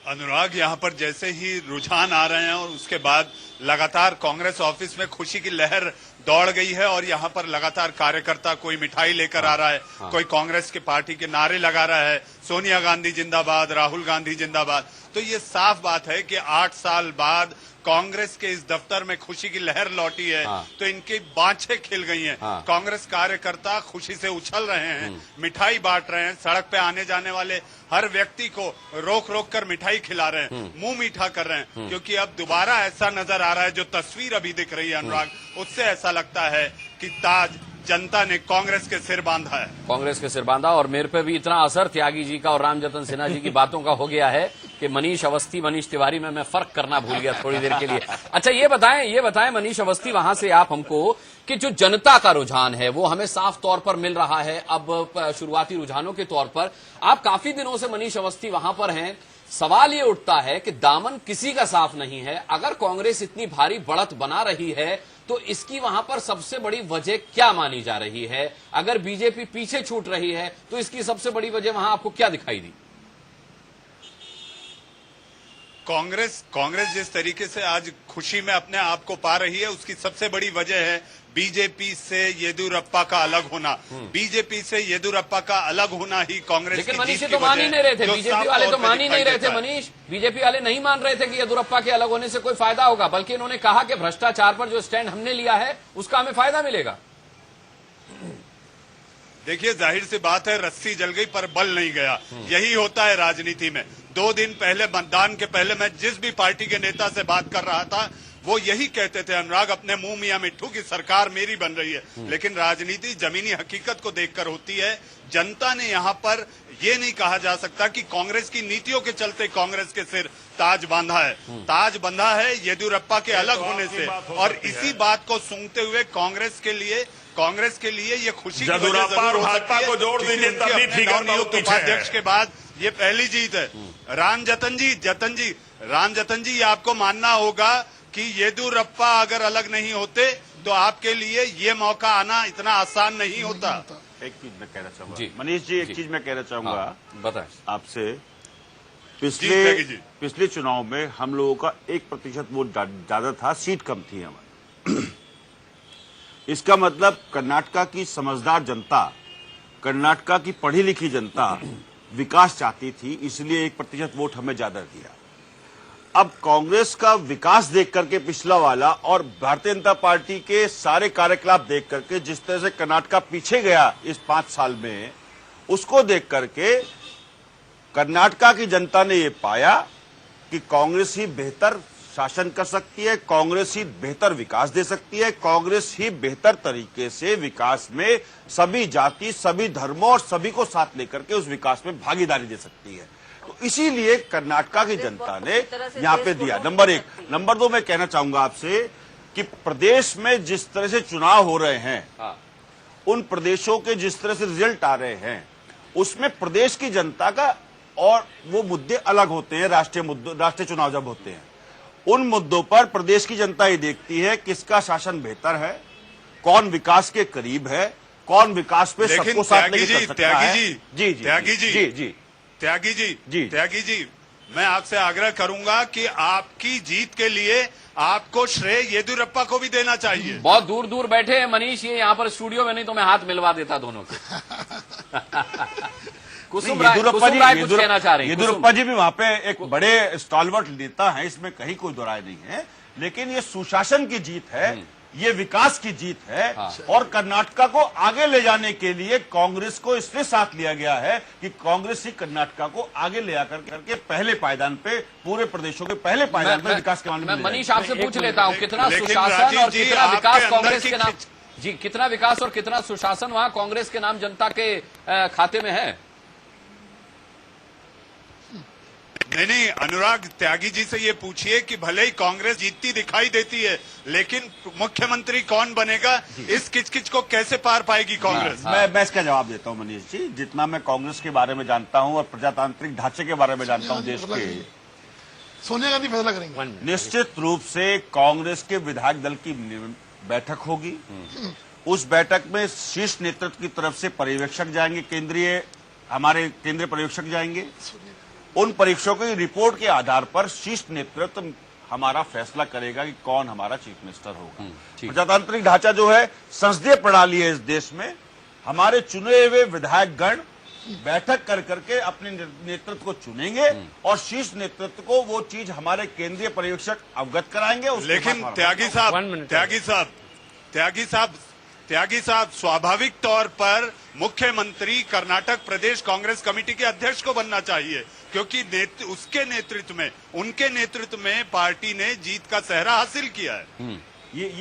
अनुराग, यहाँ पर जैसे ही रुझान आ रहे हैं और उसके बाद लगातार कांग्रेस ऑफिस में खुशी की लहर दौड़ गई है और यहाँ पर लगातार कार्यकर्ता कोई मिठाई लेकर आ रहा है, कोई कांग्रेस के पार्टी के नारे लगा रहा है, सोनिया गांधी जिंदाबाद, राहुल गांधी जिंदाबाद। तो ये साफ बात है कि 8 साल बाद कांग्रेस के इस दफ्तर में खुशी की लहर लौटी है। तो इनकी बाँछें खिल गई हैं। कांग्रेस कार्यकर्ता खुशी से उछल रहे हैं, मिठाई बांट रहे हैं, सड़क पे आने जाने वाले हर व्यक्ति को रोक रोक कर मिठाई खिला रहे हैं, मुंह मीठा कर रहे हैं, क्योंकि अब दोबारा ऐसा नजर आ रहा है, जो तस्वीर अभी दिख रही है अनुराग, उससे ऐसा लगता है कि ताज जनता ने कांग्रेस के सिर बांधा है। कांग्रेस के सिर बांधा। और मेरे पे भी इतना असर त्यागी जी का और रामजतन सिन्हा जी की बातों का हो गया है कि मनीष अवस्थी, मनीष तिवारी में मैं फर्क करना भूल गया थोड़ी देर के लिए। अच्छा, ये बताएं मनीष अवस्थी, वहां से आप हमको कि जो जनता का रुझान है वो हमें साफ तौर पर मिल रहा है। अब शुरुआती रुझानों के तौर पर आप काफी दिनों से मनीष अवस्थी वहां पर हैं। सवाल ये उठता है कि दामन किसी का साफ नहीं है। अगर कांग्रेस इतनी भारी बढ़त बना रही है तो इसकी वहां पर सबसे बड़ी वजह क्या मानी जा रही है? अगर बीजेपी पीछे छूट रही है तो इसकी सबसे बड़ी वजह वहां आपको क्या दिखाई दी? कांग्रेस जिस तरीके से आज खुशी में अपने आप को पा रही है, उसकी सबसे बड़ी वजह है बीजेपी से येदियुरप्पा का अलग होना। बीजेपी से येदियुरप्पा का अलग होना ही कांग्रेस लेकिन मनीष तो मान ही नहीं रहे थे, बीजेपी वाले तो मान ही नहीं रहे थे। मनीष, बीजेपी वाले नहीं मान रहे थे कि येदियुरप्पा के अलग होने से कोई फायदा होगा, बल्कि इन्होंने कहा कि भ्रष्टाचार पर जो स्टैंड हमने लिया है उसका हमें फायदा मिलेगा। देखिए, जाहिर सी बात है, रस्सी जल गई पर बल नहीं गया। यही होता है राजनीति में। 2 दिन पहले, मतदान के पहले, मैं जिस भी पार्टी के नेता से बात कर रहा था वो यही कहते थे, अनुराग, अपने मुंह मियां मिट्ठू की सरकार मेरी बन रही है। लेकिन राजनीति जमीनी हकीकत को देखकर होती है। जनता ने यहाँ पर ये नहीं कहा जा सकता कि कांग्रेस की नीतियों के चलते कांग्रेस के सिर ताज बांधा है। ताज बंधा है येदियुरप्पा के अलग होने से। और इसी बात को सूंघते हुए कांग्रेस के लिए ये खुशी की वजह जरूर हो सकती है, को जोड़ दीजिए, तभी फिगर बहुत उपाध्यक्ष के बाद ये पहली जीत है। रामजतन जी, ये आपको मानना होगा कि येदियुरप्पा अगर अलग नहीं होते तो आपके लिए ये मौका आना इतना आसान नहीं होता। एक चीज मैं कहना चाहूंगा मनीष जी, एक चीज मैं कहना चाहूंगा बताएं आपसे। पिछले चुनाव में हम लोगों का 1% वोट ज्यादा था, सीट कम थी हमारी। इसका मतलब कर्नाटका की समझदार जनता, कर्नाटका की पढ़ी लिखी जनता विकास चाहती थी, इसलिए 1% वोट हमें ज्यादा दिया। अब कांग्रेस का विकास देख करके पिछला वाला और भारतीय जनता पार्टी के सारे कार्यकलाप देख करके जिस तरह से कर्नाटका पीछे गया इस 5 साल में, उसको देख करके कर्नाटका की जनता ने ये पाया कि कांग्रेस ही बेहतर शासन कर सकती है, कांग्रेस ही बेहतर विकास दे सकती है, कांग्रेस ही बेहतर तरीके से विकास में सभी जाति, सभी धर्मों और सभी को साथ लेकर के उस विकास में भागीदारी दे सकती है। तो इसीलिए कर्नाटका की जनता ने यहाँ पे दिया। नंबर 1। नंबर 2, मैं कहना चाहूंगा आपसे कि प्रदेश में जिस तरह से चुनाव हो रहे हैं, उन प्रदेशों के जिस तरह से रिजल्ट आ रहे हैं, उसमें प्रदेश की जनता का और वो मुद्दे अलग होते हैं। राष्ट्रीय चुनाव जब होते हैं, उन मुद्दों पर प्रदेश की जनता ये देखती है किसका शासन बेहतर है, कौन विकास के करीब है, कौन विकास पे सबको साथ लेकर चल सकता है। त्यागी जी, मैं आपसे आग्रह करूंगा कि आपकी जीत के लिए आपको श्रेय येदियुरप्पा को भी देना चाहिए। बहुत दूर दूर बैठे हैं मनीष, ये यहाँ पर स्टूडियो में, नहीं तो मैं हाथ मिलवा देता दोनों के। येदियुरप्पा जी भी वहां पे एक बड़े स्टॉलवर्ट नेता है, इसमें कहीं कोई दो राय नहीं है। लेकिन ये सुशासन की जीत है, ये विकास की जीत है। और कर्नाटका को आगे ले जाने के लिए कांग्रेस को इसलिए साथ लिया गया है कि कांग्रेस ही कर्नाटका को आगे ले आकर करके पहले पायदान पे, पूरे प्रदेशों के पहले पायदान पे विकास के मामले में। मनीष, आपसे पूछ लेता हूँ, कितना सुशासन और कितना विकास कांग्रेस के नाम, जी, कितना विकास और कितना सुशासन वहां कांग्रेस के नाम जनता के खाते में है? नहीं, अनुराग, त्यागी जी से ये पूछिए कि भले ही कांग्रेस जीतती दिखाई देती है, लेकिन मुख्यमंत्री कौन बनेगा, इस किचकिच को कैसे पार पाएगी कांग्रेस? मैं इसका जवाब देता हूं मनीष जी। जितना मैं कांग्रेस के बारे में जानता हूं और प्रजातांत्रिक ढांचे के बारे में जानता हूं देश के, सोनिया गांधी फैसला करेंगे। निश्चित रूप से कांग्रेस के विधायक दल की बैठक होगी। उस बैठक में शीर्ष नेतृत्व की तरफ से पर्यवेक्षक जाएंगे, हमारे केंद्रीय पर्यवेक्षक जाएंगे। उन परीक्षकों की रिपोर्ट के आधार पर शीर्ष नेतृत्व हमारा फैसला करेगा कि कौन हमारा चीफ मिनिस्टर होगा। प्रजातांत्रिक ढांचा जो है, संसदीय प्रणाली है इस देश में, हमारे चुने हुए विधायक गण बैठक कर करके अपने नेतृत्व को चुनेंगे और शीर्ष नेतृत्व को वो चीज हमारे केंद्रीय पर्यवेक्षक अवगत कराएंगे। लेकिन त्यागी साहब स्वाभाविक तौर पर मुख्यमंत्री कर्नाटक प्रदेश कांग्रेस कमेटी के अध्यक्ष को बनना चाहिए, क्योंकि उनके नेतृत्व में पार्टी ने जीत का सेहरा हासिल किया है।